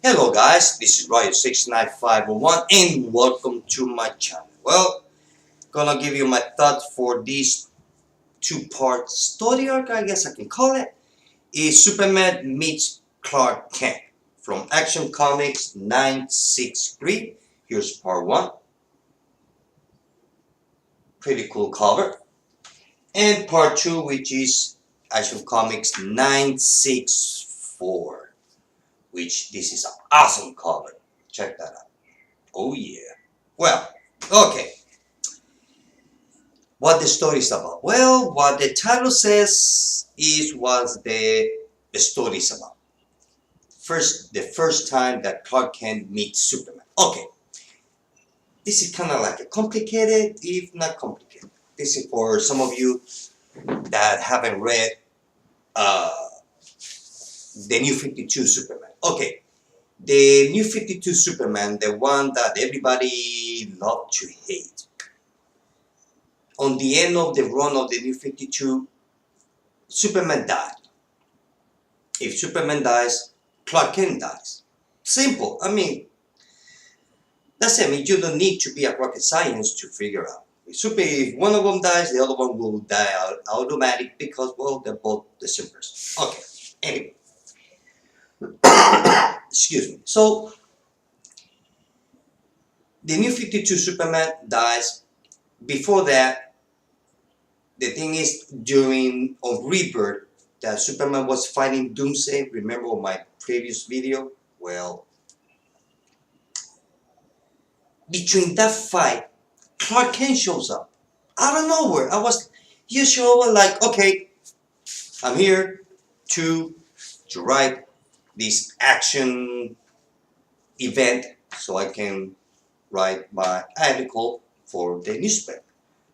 Hello guys, this is Ryo69501 and welcome to my channel. Well, gonna give you my thoughts for this two-part story arc, I guess I can call it. Is Superman meets Clark Kent from Action Comics 963. Here's part 1. Pretty cool cover. And part 2, which is Action Comics 964. Which this is an awesome cover. Check that out. Oh yeah. Well, okay. What the story is about? Well, what the title says is what the story is about. The first time that Clark Kent meets Superman. Okay. This is kind of like a complicated, if not complicated. This is for some of you that haven't read uh, the New 52 Superman. Okay. The New 52 Superman, the one that everybody loved to hate. On the end of the run of the New 52, Superman died. If Superman dies, Clark Kent dies. Simple. I mean, that's it. I mean, you don't need to be a rocket science to figure out. If one of them dies, the other one will die automatic because, well, they're both the same person. Okay. Anyway. Excuse me. So, the New 52 Superman dies. Before that, the thing is, during Rebirth, that Superman was fighting Doomsday. Remember my previous video? Well, between that fight, Clark Kent shows up. Out of nowhere. He showed up like, okay, I'm here to write this action event so I can write my article for the newspaper.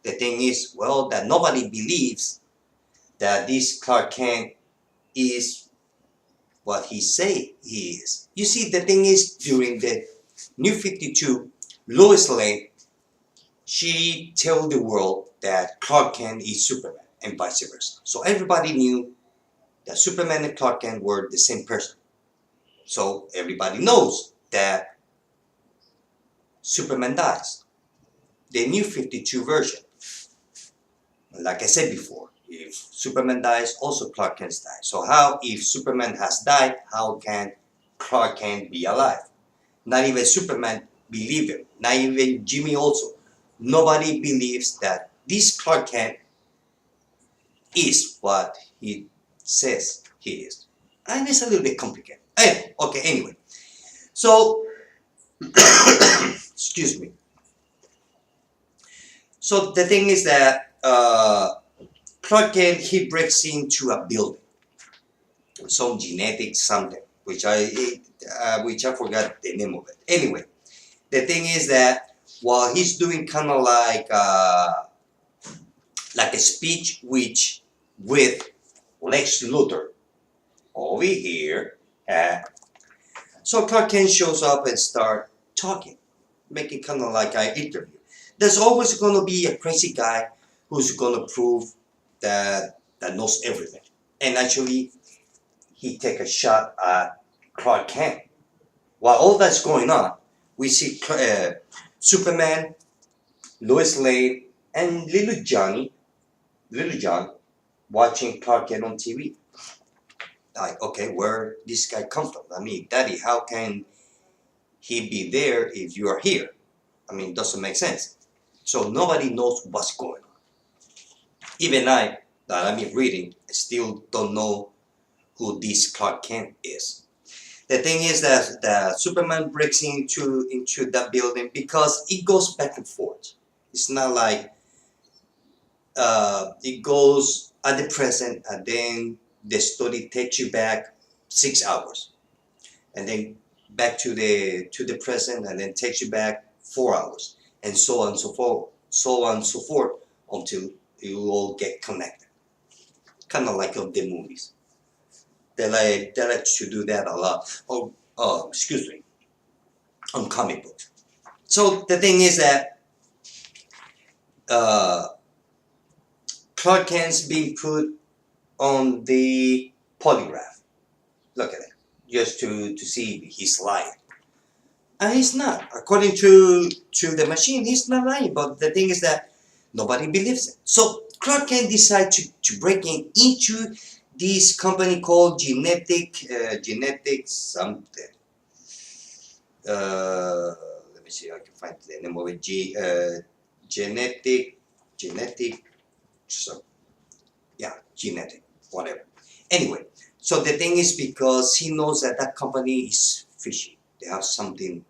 The thing is, well, that nobody believes that this Clark Kent is what he say he is. You see, the thing is, during the New 52, Lois Lane, she told the world that Clark Kent is Superman and vice versa. So everybody knew that Superman and Clark Kent were the same person. So everybody knows that Superman dies. The New 52 version, like I said before, if Superman dies, also Clark Kent dies. So how, if Superman has died, how can Clark Kent be alive? Not even Superman believe him. Not even Jimmy also. Nobody believes that this Clark Kent is what he says he is. And it's a little bit complicated. Okay, anyway. So, excuse me. So the thing is that Clark Kent, he breaks into a building, some genetic something, which I forgot the name of it. Anyway, the thing is that while he's doing kind of like a speech with Lex Luthor over here, so Clark Kent shows up and start talking, making kind of like an interview. There's always going to be a crazy guy who's going to prove that knows everything. And actually, he take a shot at Clark Kent. While all that's going on, we see Superman, Lois Lane, and Little John, watching Clark Kent on TV. Like, okay, where this guy come from? I mean, Daddy, how can he be there if you are here? I mean, it doesn't make sense. So nobody knows what's going on. Even I, that I'm reading, still don't know who this Clark Kent is. The thing is that Superman breaks into that building because it goes back and forth. It's not like it goes at the present and then the story takes you back 6 hours, and then back to the present and then takes you back 4 hours, and so on and so forth until you all get connected. Kind of like of the movies. They like to do that a lot. Excuse me, on comic books. So the thing is that Clark Kent's being put on the polygraph. Look at it. just to see if he's lying. And he's not. According to the machine, he's not lying. But the thing is that nobody believes it. So Clark Kent decided to break into this company called Genetic something. Let me see. I can find the name of it. Genetic. So yeah, genetic, whatever. Anyway, so the thing is because he knows that that company is fishy. They have something.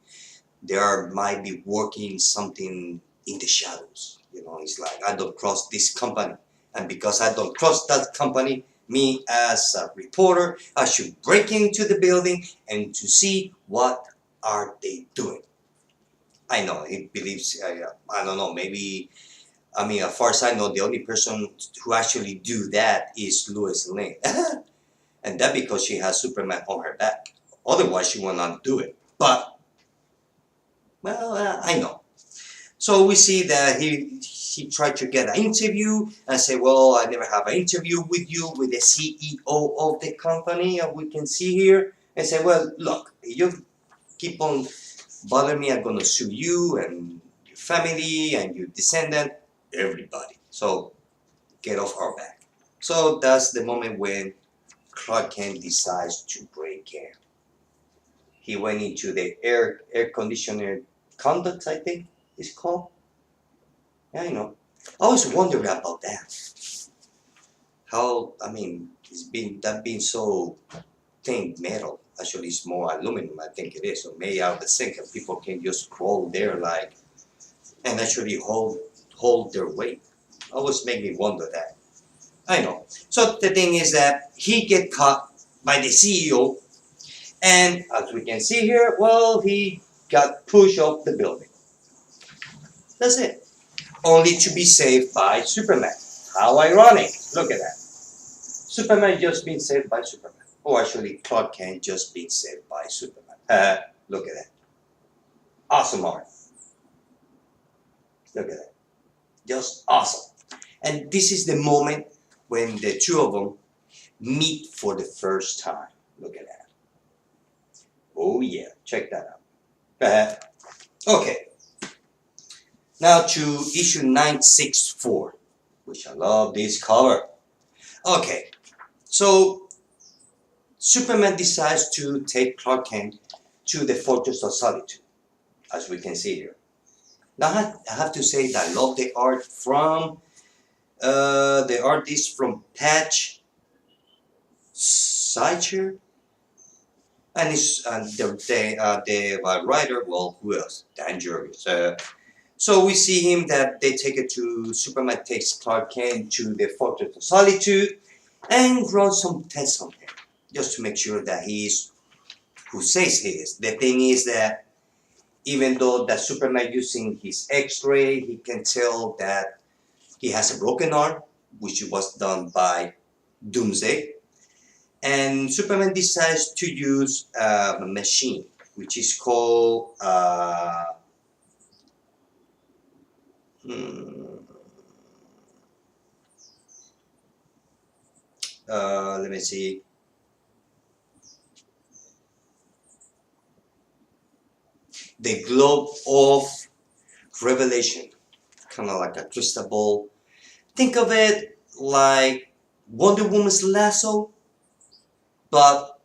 They are might be working something in the shadows. You know, it's like I don't trust this company, and because I don't trust that company, me as a reporter, I should break into the building and to see what are they doing. I know he believes. I don't know. Maybe I mean, as far as I know, the only person who actually do that is Lois Lane, and that because she has Superman on her back. Otherwise, she will not do it. But well, I know. So we see that he tried to get an interview and say, well, I never have an interview with you, with the CEO of the company, and we can see here, and say, well, look, you keep on bothering me, I'm gonna sue you and your family and your descendant, everybody. So get off our back. So that's the moment when Clark Kent decides to break in. He went into the air conditioner conduct, I think it's called. Yeah, I know. I always wonder about that. How I mean, it's been that being so thin metal. Actually, it's more aluminum. I think it is. So made out of the sink, and people can just crawl there like and actually hold their weight. Always make me wonder that. I know. So the thing is that he get caught by the CEO, and as we can see here, well, he got pushed off the building. That's it. Only to be saved by Superman. How ironic! Look at that. Superman just been saved by Superman. Oh, actually, Clark Kent just been saved by Superman. Look at that. Awesome art. Look at that. Just awesome. And this is the moment when the two of them meet for the first time. Look at that. Oh yeah, check that out. Okay, now to issue 964, which I love this cover. Okay, so Superman decides to take Clark Kent to the Fortress of Solitude, as we can see here. Now I have to say that I love the art from the artist from Patch Seicher, and it's the writer. Well, who else? Dan Jurgens. So we see him that they take it to Superman takes Clark Kent to the Fortress of Solitude and run some tests on him just to make sure that he is who says he is. The thing is that even though that Superman using his X-ray, he can tell that he has a broken arm, which was done by Doomsday. And Superman decides to use a machine, which is called let me see. The Globe of Revelation, kind of like a crystal ball. Think of it like Wonder Woman's lasso, but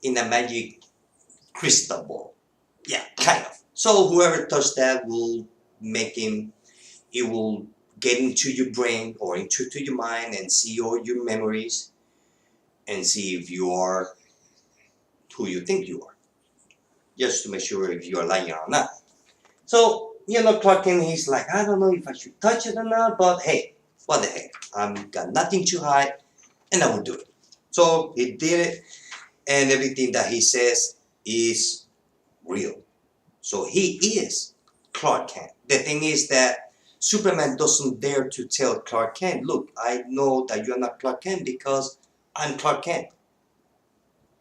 in a magic crystal ball. Yeah, kind of. So whoever touched that will make him, it will get into your brain or into your mind and see all your memories and see if you are who you think you are. Just to make sure if you are lying or not. So, Clark Kent, he's like, I don't know if I should touch it or not, but hey, what the heck? I've got nothing to hide, and I will do it. So he did it, and everything that he says is real. So he is Clark Kent. The thing is that Superman doesn't dare to tell Clark Kent, look, I know that you're not Clark Kent because I'm Clark Kent.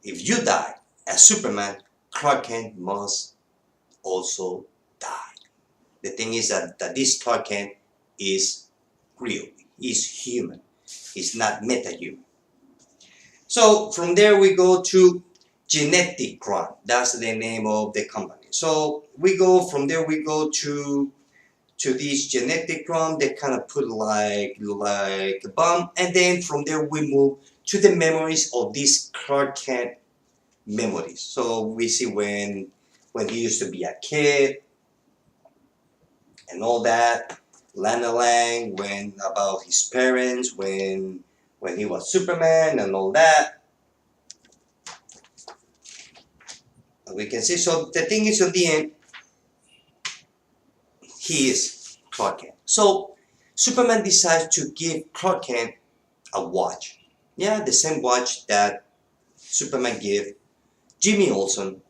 If you die as Superman, Clark Kent must also die. The thing is that this Clark Kent is real. He's human. He's not metahuman. So from there we go to Geneticron. That's the name of the company. So we go from there. We go to this Geneticron. They kind of put like a bomb, and then from there we move to the memories of these Clark Kent memories. So we see when he used to be a kid and all that. Lana Lang, when about his parents, when he was Superman and all that. We can see. So the thing is, at the end, he is Clark Kent. So Superman decides to give Clark Kent a watch. Yeah, the same watch that Superman gave Jimmy Olsen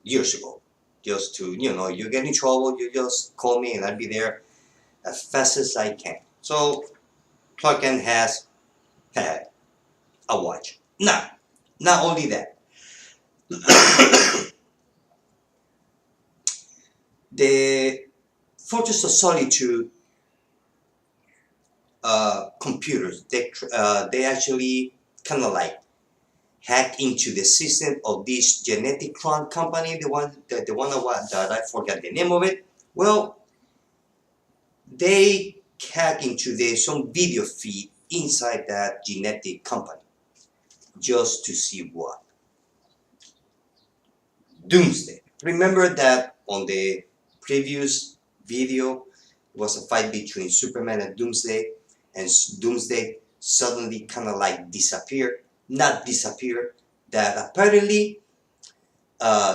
years ago. Just to, you get in trouble, you just call me and I'll be there as fast as I can. So Clark Kent has had a watch. Now, not only that, the Fortress of Solitude computers, they actually kind of like hack into the system of this Geneticron company, the one that I forgot the name of it. Well, they hack into some video feed inside that genetic company just to see what Doomsday. Remember that on the previous video was a fight between Superman and Doomsday, and Doomsday suddenly kind of like disappeared. Not disappear, that apparently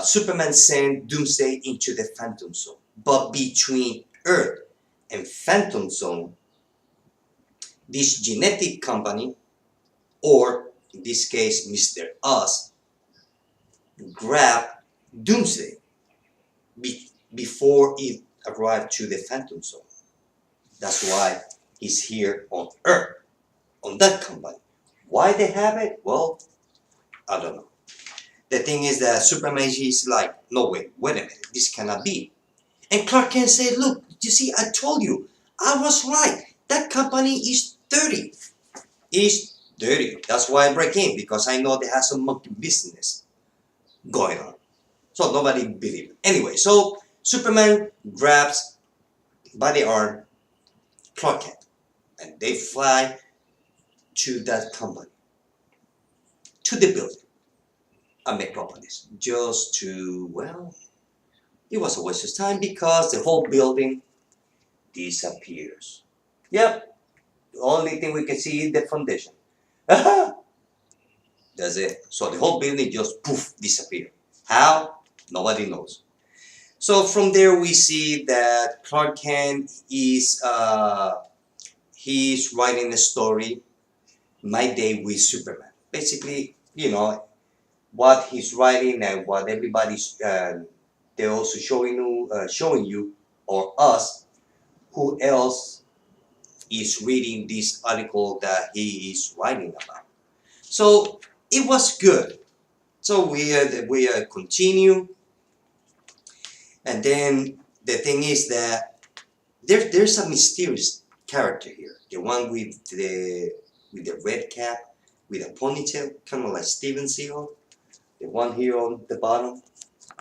Superman sent Doomsday into the Phantom Zone. But between Earth and Phantom Zone, this genetic company, or in this case Mr. Us, grabbed Doomsday before it arrived to the Phantom Zone. That's why he's here on Earth, on that company. Why they have it? Well, I don't know. The thing is that Superman is like, no, wait a minute, this cannot be. And Clark Kent said, look, you see, I told you, I was right. That company is dirty. It's dirty. That's why I break in, because I know they have some monkey business going on. So nobody believed it. Anyway, so Superman grabs by the arm Clark Kent, and they fly to that company, to the building at Metropolis, just to, well, it was a waste of time because the whole building disappears. Yep, the only thing we can see is the foundation. That's it. So the whole building just poof disappeared. How? Nobody knows. So from there we see that Clark Kent is he's writing a story, My Day with Superman. Basically, what he's writing and what everybody's they're also showing you or us who else is reading this article that he is writing about. So it was good. So we continue, and then the thing is that there's a mysterious character here. The one with the red cap, with a ponytail, kind of like Steven Seagal. The one here on the bottom,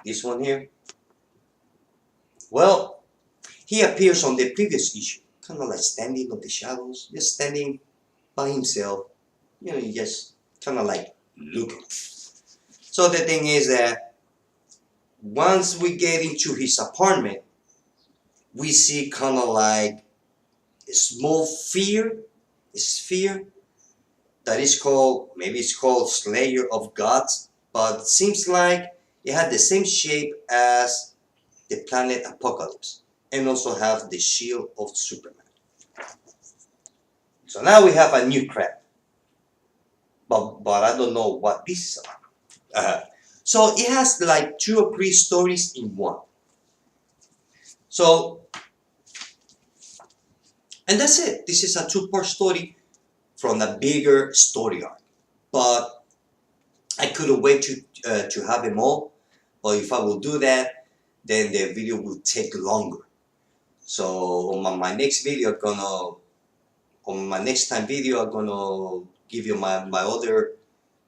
this one here. Well, he appears on the previous issue, kind of like standing on the shadows, just standing by himself. You just kind of like looking. So the thing is that once we get into his apartment, we see kind of like a small sphere that is called, maybe it's called Slayer of Gods, but it seems like it had the same shape as the planet Apocalypse, and also have the shield of Superman. So now we have a new crap, but I don't know what this is about. So it has like 2 or 3 stories in one. So, and that's it. This is a 2-part story from a bigger story arc. But I couldn't wait to have them all. But if I will do that, then the video will take longer. So on my next video, on my next time video, I'm gonna give you my other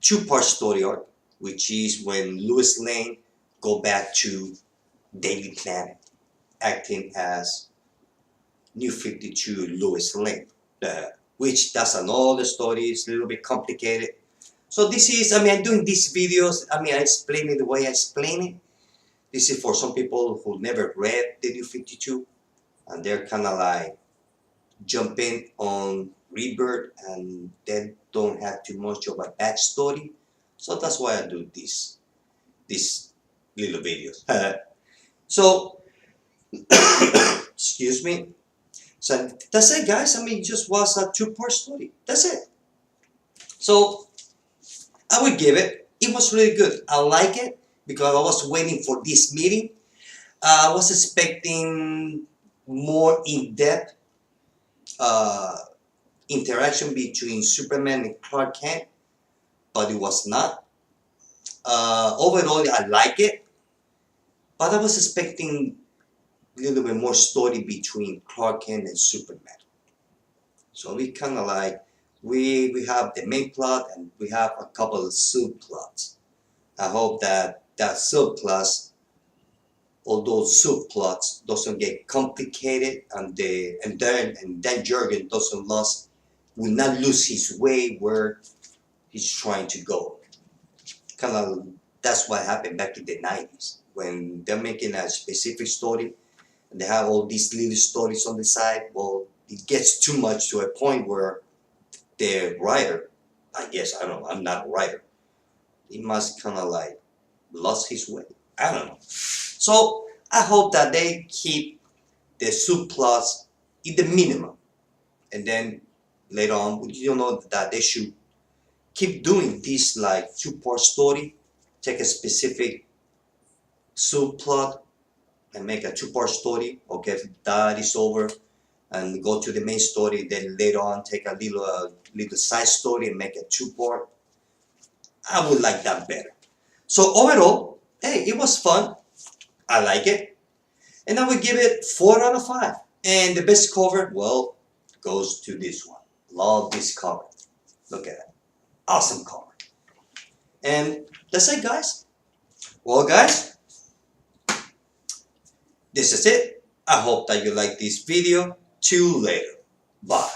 two-part story arc, which is when Lois Lane go back to Daily Planet, acting as New 52 Lois Lane, which that's another story. It's a little bit complicated. So this is, I'm doing these videos, I explain it the way I explain it. This is for some people who never read the New 52, and they're kind of like jumping on Rebirth, and they don't have too much of a backstory. So that's why I do these little videos. So, excuse me. So that's it, guys. It just was a two-part story. That's it. So I would give it. It was really good. I like it because I was waiting for this meeting. I was expecting more in-depth interaction between Superman and Clark Kent, but it was not. Overall, I like it, but I was expecting a little bit more story between Clark Kent and Superman. So we kind of like, we have the main plot and we have a couple of subplots. I hope that subplots, all those subplots, doesn't get complicated, and then Jurgen will not lose his way where he's trying to go. Kind of, that's what happened back in the 90s when they're making a specific story and they have all these little stories on the side. Well, it gets too much to a point where the writer, I guess, I don't know, I'm not a writer, he must kind of like lost his way. I don't know. So I hope that they keep the subplots in the minimum, and then later on, that they should keep doing this like two-part story, take a specific subplot and make a two-part story. Okay, that is over, and go to the main story. Then later on, take a little side story and make a two-part. I would like that better. So overall, hey, it was fun. I like it, and I would give it 4 out of 5. And the best cover, well, goes to this one. Love this cover. Look at it. Awesome cover. And that's it, guys. Well, guys, this is it. I hope that you like this video. Till later. Bye.